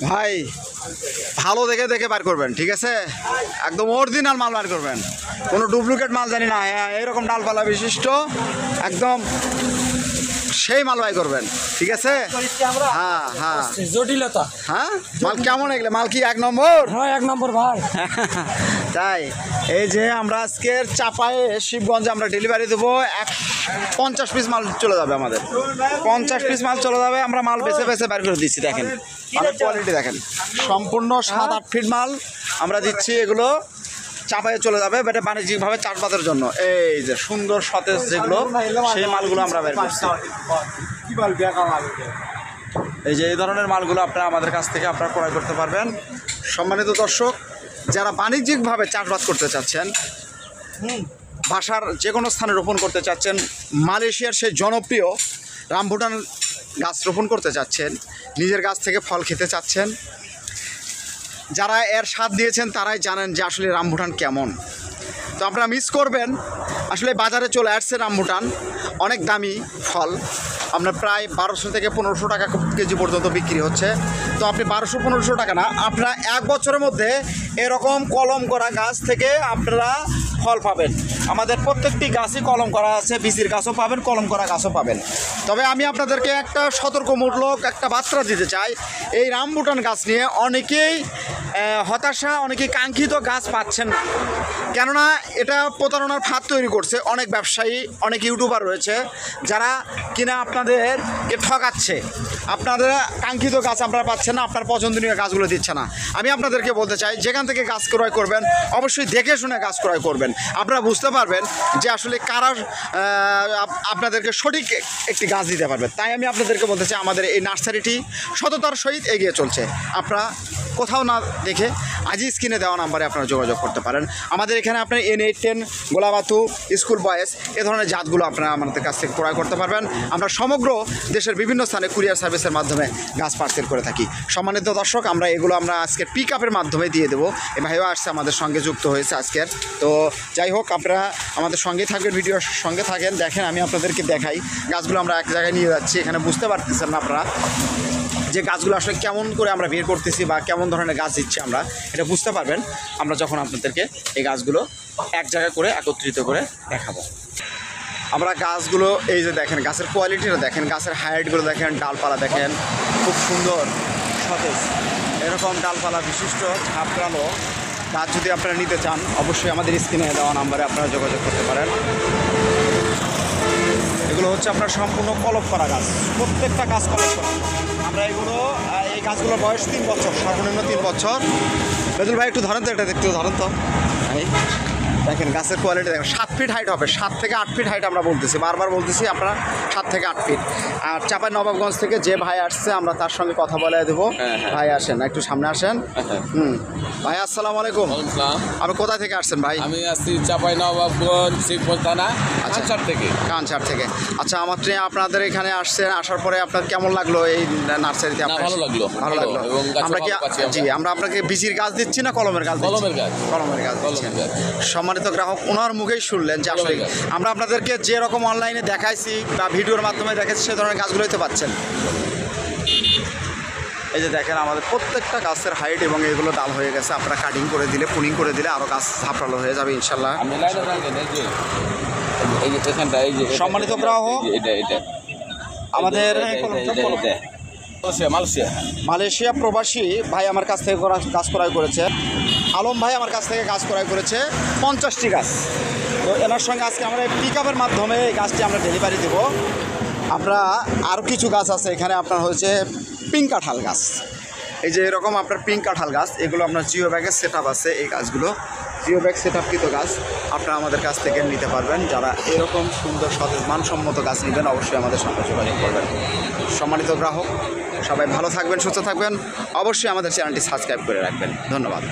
ভাই ভালো দেখে দেখে বার করবেন, ঠিক আছে? একদম অরিজিনাল মাল বার করবেন, কোনো ডুপ্লিকেট মাল জানি না। এরকম ডালপালা বিশিষ্ট একদম সেই মাল বাই করবেন, ঠিক আছে? হ্যাঁ হ্যাঁ, জটিলতা। হ্যাঁ, মাল কেমন এগুলো? মাল কি এক নম্বর? হ্যাঁ, এক নম্বর ভাই। তাই এই যে আমরা আজকের চাপায়ে শিবগঞ্জে আমরা ডেলিভারি দেবো 50 পিস মাল চলে যাবে, আমাদের 50 পিস মাল চলে যাবে। আমরা মাল বেছে বেছে বের করে দিচ্ছি, দেখেন মালের কোয়ালিটি দেখেন, সম্পূর্ণ 7-8 ফিট মাল আমরা দিচ্ছি। এগুলো চাপায়ে চলে যাবে, এটা বাণিজ্যিকভাবে চাষবাসের জন্য। এই যে সুন্দর সতেজ যেগুলো, সেই মালগুলো আমরা বের করছি। এই যে এই ধরনের মালগুলো আপনারা আমাদের কাছ থেকে আপনারা ক্রয় করতে পারবেন। সম্মানিত দর্শক, যারা বাণিজ্যিকভাবে চাষবাস করতে চাচ্ছেন, বাসার যে কোনো স্থানে রোপণ করতে চাচ্ছেন, মালয়েশিয়ার সেই জনপ্রিয় রামভুটান গাছ রোপণ করতে চাচ্ছেন, নিজের গাছ থেকে ফল খেতে চাচ্ছেন, যারা এর স্বাদ দিয়েছেন তারাই জানেন যে আসলে রামভুটান কেমন। তো আপনারা মিস করবেন, আসলে বাজারে চলে আসছে রামভুটান, অনেক দামি ফল, আপনার প্রায় 1200 থেকে 1500 টাকা কেজি পর্যন্ত বিক্রি হচ্ছে। তো আপনি 1200-1500 টাকা না, আপনারা 1 বছরের মধ্যে এরকম কলম করা গাছ থেকে আপনারা ফল পাবেন। আমাদের প্রত্যেকটি গাছই কলম করা আছে, বীজের গাছও পাবেন, কলম করা গাছও পাবেন। তবে আমি আপনাদেরকে একটা সতর্কমূলক একটা বার্তা দিতে চাই, এই রামভুটান গাছ নিয়ে অনেকেই হতাশা, অনেকেই কাঙ্ক্ষিত গাছ পাচ্ছেন না, কেননা এটা প্রতারণার ফাঁদ তৈরি করছে অনেক ব্যবসায়ী, অনেক ইউটিউবার রয়েছে যারা কিনা আপনাদেরকে ঠকাচ্ছে। আপনাদের কাঙ্ক্ষিত গাছ আপনারা পাচ্ছেন না, আপনার পছন্দনীয় গাছগুলো দিচ্ছে না। আমি আপনাদেরকে বলতে চাই, যেখান থেকে গাছ ক্রয় করবেন অবশ্যই দেখে শুনে গাছ ক্রয় করবেন। আপনারা বুঝতে পারবেন যে আসলে কারা আপনাদেরকে সঠিক একটি গাছ দিতে পারবে। তাই আমি আপনাদেরকে বলতে চাই, আমাদের এই নার্সারিটি সততার সহিত এগিয়ে চলছে। আপনারা কোথাও না দেখে আজই স্ক্রিনে দেওয়া নাম্বারে আপনারা যোগাযোগ করতে পারেন। আমাদের এখানে আপনার N8-10, গোলাবাতু, স্কুল বয়েস এ ধরনের জাতগুলো আপনারা আমাদের কাছ থেকে ক্রয় করতে পারবেন। আমরা সমগ্র দেশের বিভিন্ন স্থানে কুরিয়ার সার্ভিসের মাধ্যমে গাছ পার্সেল করে থাকি। সম্মানিত দর্শক, আমরা আজকের পিক আপের মাধ্যমে দিয়ে দেবো। এই ভাইও আসছে, আমাদের সঙ্গে যুক্ত হয়েছে আজকের। তো যাই হোক, আপনারা আমাদের সঙ্গেই থাকবেন, ভিডিওর সঙ্গে থাকেন। দেখেন, আমি আপনাদেরকে দেখাই গাছগুলো আমরা এক জায়গায় নিয়ে যাচ্ছি। এখানে বুঝতে পারতেছেন না আপনারা যে গাছগুলো আসলে কেমন করে আমরা বের করতেছি বা কেমন ধরনের গাছ দিচ্ছি, আমরা এটা বুঝতে পারবেন আমরা যখন আপনাদেরকে এই গাছগুলো এক জায়গায় করে একত্রিত করে দেখাবো। আমরা গাছগুলো এই যে দেখেন, গাছের কোয়ালিটিটা দেখেন, গাছের হাইটগুলো দেখেন, ডালপালা দেখেন, খুব সুন্দর সতেজ। এরকম ডালপালা বিশিষ্ট ঝাপড়ালো গাছ যদি আপনারা নিতে চান, অবশ্যই আমাদের স্ক্রিনে দেওয়া নাম্বারে আপনারা যোগাযোগ করতে পারেন। এগুলো হচ্ছে আপনার সম্পূর্ণ কলম করা গাছ, প্রত্যেকটা গাছ কলম করা। আমরা এই গাছগুলোর বয়স 3 বছর, সর্বনিম্ন 3 বছর। বেদুল ভাই একটু ধরেন তো, এটা দেখতে ধরেন তো। দেখেন গাছের কোয়ালিটি দেখেন, 7 ফিট হাইট হবে, 7 থেকে 8 ফিট হাইট আমরা বলতেছি, বারবার বলতেছি আপনারা 7 থেকে 8 ফিট। আর চাপাই নবাবগঞ্জ থেকে যে ভাই আসছে আমরা তার সঙ্গে কথা বলে দেবো। ভাই আসেন, একটু সামনে আসেন। ভাই আসসালামু আলাইকুম। আপনি কোথা থেকে আসছেন ভাই? আমি আসছি চাপাই নবাবগঞ্জ শিবগঞ্জ থানা, কানসার থেকে। কানসার থেকে। আচ্ছা, আপনাদের এখানে আসছেন, আসার পরে আপনার কেমন লাগলো এই নার্সারিতে? ভালো লাগলো, ভালো লাগলো। আমরা কি আমরা আপনাকে বীজের গাছ দিচ্ছি না কলমের গাছ? কলমের গাছ। কলমের গাছ দিচ্ছেন। সম্মানিত গ্রাহক, ওনার মুখেই শুনলেন যে আসলে আমরা আপনাদেরকে যে রকম অনলাইনে দেখাইছি বা ভিডিওর মাধ্যমে দেখাচ্ছি সে ধরনের গাছগুলোই তো পাচ্ছেন। এই যে দেখেন, আমাদের প্রত্যেকটা গাছের হাইট এবং এগুলো ডাল হয়ে গেছে। আপনারা কাটিং করে দিলে, পুনিং করে দিলে আরও গাছ ঝাপড়ালো হয়ে যাবে ইনশাল্লাহ। সম্মানিত গ্রাহক, আমাদের মালয়েশিয়া প্রবাসী ভাই আমার কাছ থেকে গাছ ক্রয় করেছে, আলম ভাই আমার কাছ থেকে গাছ ক্রয় করেছে 50টি গাছ। তো এনার সঙ্গে আজকে আমরা পিক আপের মাধ্যমে এই গাছটি আমরা ডেলিভারি দেব। আমরা আরও কিছু গাছ আছে এখানে, আপনার হয়েছে পিঙ্ক কাঁঠাল গাছ। এই যে এরকম আপনার পিঙ্ক কাঁঠাল গাছ, এগুলো আপনার জিও ব্যাগের সেট আপ আছে। এই গাছগুলো জিও ব্যাগ সেট আপকৃত গাছ, আপনারা আমাদের কাছ থেকে নিতে পারবেন। যারা এরকম সুন্দর সতেজ মানসম্মত গাছ নেবেন অবশ্যই আমাদের সঙ্গে যোগাযোগ করবেন। সম্মানিত গ্রাহক, সবাই ভালো থাকবেন, সুস্থ থাকবেন, অবশ্যই আমাদের চ্যানেলটি সাবস্ক্রাইব করে রাখবেন। ধন্যবাদ।